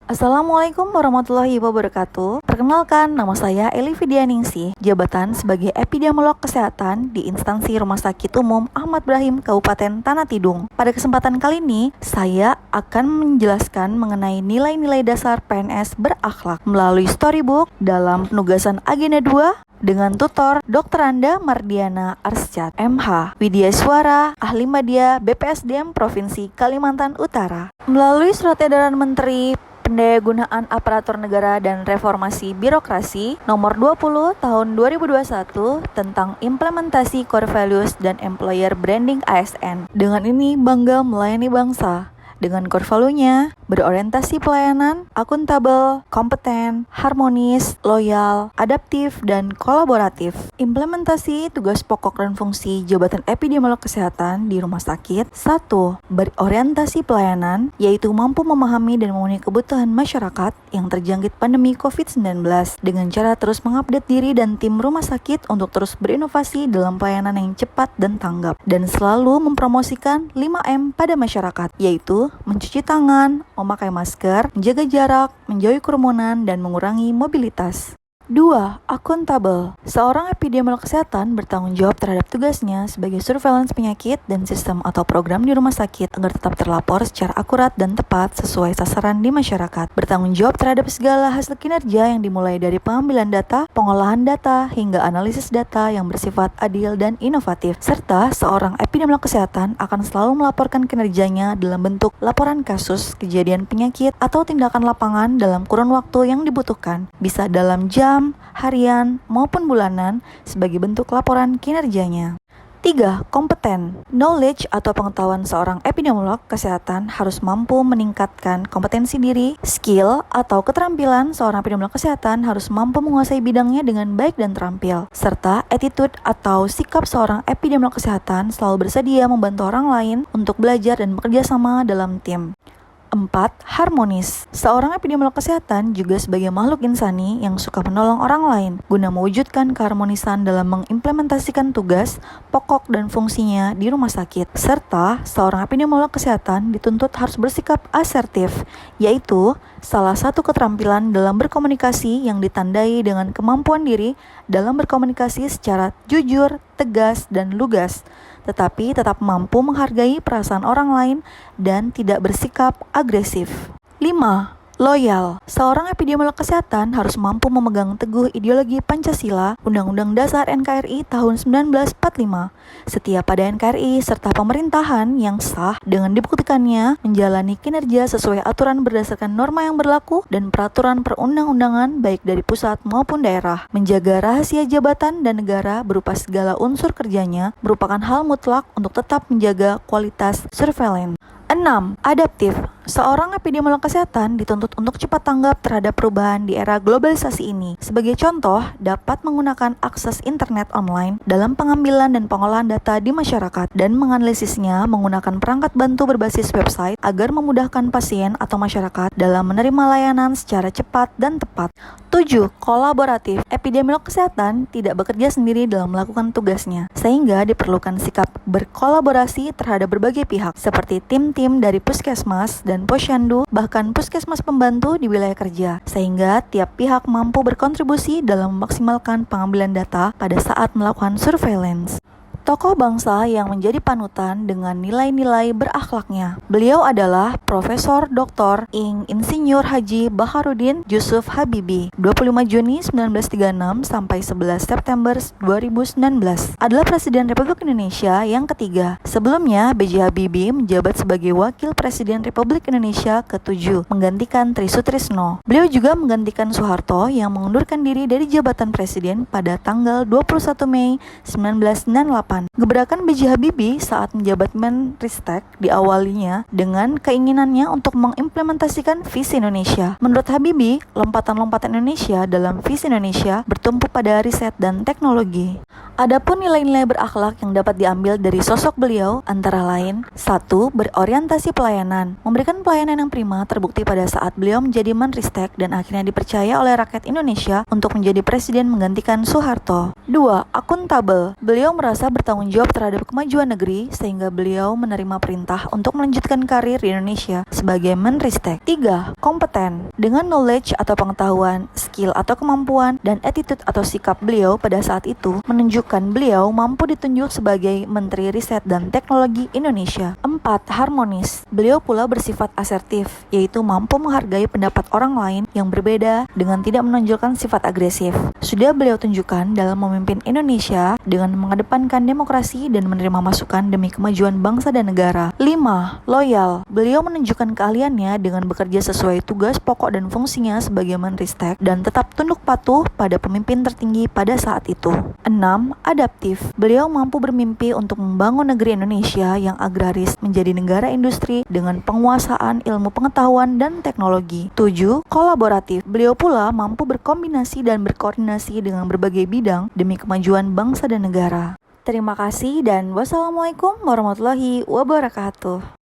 Assalamualaikum warahmatullahi wabarakatuh. Perkenalkan, nama saya Eli Fidianingsih, jabatan sebagai epidemiolog kesehatan di instansi Rumah Sakit Umum Ahmad Brahim Kabupaten Tanah Tidung. Pada kesempatan kali ini, saya akan menjelaskan mengenai nilai-nilai dasar PNS berakhlak melalui storybook dalam penugasan agenda 2 dengan tutor Dr. Anda Mardiana Arsyad, MH, Widya Suara, Ahli Media BPSDM Provinsi Kalimantan Utara. Melalui Surat Edaran Menteri Pendayagunaan Aparatur Negara dan Reformasi Birokrasi Nomor 20 Tahun 2021 tentang implementasi core values dan employer branding ASN. Dengan ini bangga melayani bangsa. Dengan core value-nya berorientasi pelayanan, akuntabel, kompeten, harmonis, loyal, adaptif, dan kolaboratif. Implementasi tugas pokok dan fungsi jabatan epidemiolog kesehatan di rumah sakit. 1. Berorientasi pelayanan, yaitu mampu memahami dan memenuhi kebutuhan masyarakat yang terjangkit pandemi COVID-19 dengan cara terus mengupdate diri dan tim rumah sakit untuk terus berinovasi dalam pelayanan yang cepat dan tanggap, dan selalu mempromosikan 5M pada masyarakat, yaitu mencuci tangan, memakai masker, menjaga jarak, menjauhi kerumunan, dan mengurangi mobilitas. 2. Akuntabel. Seorang epidemiolog kesehatan bertanggung jawab terhadap tugasnya sebagai surveillance penyakit dan sistem atau program di rumah sakit agar tetap terlapor secara akurat dan tepat sesuai sasaran di masyarakat. Bertanggung jawab terhadap segala hasil kinerja yang dimulai dari pengambilan data, pengolahan data, hingga analisis data yang bersifat adil dan inovatif. Serta seorang epidemiolog kesehatan akan selalu melaporkan kinerjanya dalam bentuk laporan kasus, kejadian penyakit, atau tindakan lapangan dalam kurun waktu yang dibutuhkan. Bisa dalam jam, harian, maupun bulanan sebagai bentuk laporan kinerjanya. 3. Kompeten. Knowledge atau pengetahuan seorang epidemiolog kesehatan harus mampu meningkatkan kompetensi diri, skill atau keterampilan seorang epidemiolog kesehatan harus mampu menguasai bidangnya dengan baik dan terampil, serta attitude atau sikap seorang epidemiolog kesehatan selalu bersedia membantu orang lain untuk belajar dan bekerja sama dalam tim. 4. Harmonis. Seorang epidemiolog kesehatan juga sebagai makhluk insani yang suka menolong orang lain guna mewujudkan keharmonisan dalam mengimplementasikan tugas, pokok, dan fungsinya di rumah sakit. Serta seorang epidemiolog kesehatan dituntut harus bersikap asertif, yaitu salah satu keterampilan dalam berkomunikasi yang ditandai dengan kemampuan diri dalam berkomunikasi secara jujur, tegas, dan lugas, tetapi tetap mampu menghargai perasaan orang lain dan tidak bersikap agresif. 5. Loyal. Seorang epidemiolog kesehatan harus mampu memegang teguh ideologi Pancasila, Undang-Undang Dasar NKRI tahun 1945, setia pada NKRI serta pemerintahan yang sah dengan dibuktikannya menjalani kinerja sesuai aturan berdasarkan norma yang berlaku dan peraturan perundang-undangan baik dari pusat maupun daerah. Menjaga rahasia jabatan dan negara berupa segala unsur kerjanya merupakan hal mutlak untuk tetap menjaga kualitas surveillance. 6. Adaptif. Seorang epidemiolog kesehatan dituntut untuk cepat tanggap terhadap perubahan di era globalisasi ini. Sebagai contoh, dapat menggunakan akses internet online dalam pengambilan dan pengolahan data di masyarakat dan menganalisisnya menggunakan perangkat bantu berbasis website agar memudahkan pasien atau masyarakat dalam menerima layanan secara cepat dan tepat. 7. Kolaboratif. Epidemiolog kesehatan tidak bekerja sendiri dalam melakukan tugasnya, sehingga diperlukan sikap berkolaborasi terhadap berbagai pihak, seperti tim-tim dari puskesmas dan posyandu, bahkan puskesmas pembantu di wilayah kerja, sehingga tiap pihak mampu berkontribusi dalam memaksimalkan pengambilan data pada saat melakukan surveillance. Tokoh bangsa yang menjadi panutan dengan nilai-nilai berakhlaknya. Beliau adalah Profesor Dr. Insinyur Haji Baharudin Yusuf Habibie. 25 Juni 1936 sampai 11 September 2019. Adalah Presiden Republik Indonesia yang ketiga. Sebelumnya, B.J. Habibie menjabat sebagai Wakil Presiden Republik Indonesia ke-7, menggantikan Tri Sutrisno. Beliau juga menggantikan Soeharto yang mengundurkan diri dari jabatan presiden pada tanggal 21 Mei 1998. Gebrakan B.J. Habibie saat menjabat Menristek diawalinya dengan keinginannya untuk mengimplementasikan visi Indonesia. Menurut Habibie, lompatan-lompatan Indonesia dalam visi Indonesia bertumpu pada riset dan teknologi. Adapun nilai-nilai berakhlak yang dapat diambil dari sosok beliau antara lain: 1. Berorientasi pelayanan. Memberikan pelayanan yang prima terbukti pada saat beliau menjadi Menristek dan akhirnya dipercaya oleh rakyat Indonesia untuk menjadi presiden menggantikan Soeharto. 2. Akuntabel. Beliau merasa bertanggung jawab terhadap kemajuan negeri sehingga beliau menerima perintah untuk melanjutkan karir di Indonesia sebagai Menristek. 3. Kompeten. Dengan knowledge atau pengetahuan, skill atau kemampuan, dan attitude atau sikap beliau pada saat itu menunjukkan beliau mampu ditunjuk sebagai Menteri Riset dan Teknologi Indonesia. 4. Harmonis. Beliau pula bersifat asertif, yaitu mampu menghargai pendapat orang lain yang berbeda dengan tidak menonjolkan sifat agresif. Sudah beliau tunjukkan dalam memimpin Indonesia dengan mengedepankan demokrasi dan menerima masukan demi kemajuan bangsa dan negara. 5. Loyal. Beliau menunjukkan keahliannya dengan bekerja sesuai tugas pokok dan fungsinya sebagai Menristek dan tetap tunduk patuh pada pemimpin tertinggi pada saat itu. 6. Adaptif. Beliau mampu bermimpi untuk membangun negeri Indonesia yang agraris menjadi negara industri dengan penguasaan ilmu pengetahuan dan teknologi. 7. Kolaboratif. Beliau pula mampu berkombinasi dan berkoordinasi dengan berbagai bidang demi kemajuan bangsa dan negara. Terima kasih dan wassalamualaikum warahmatullahi wabarakatuh.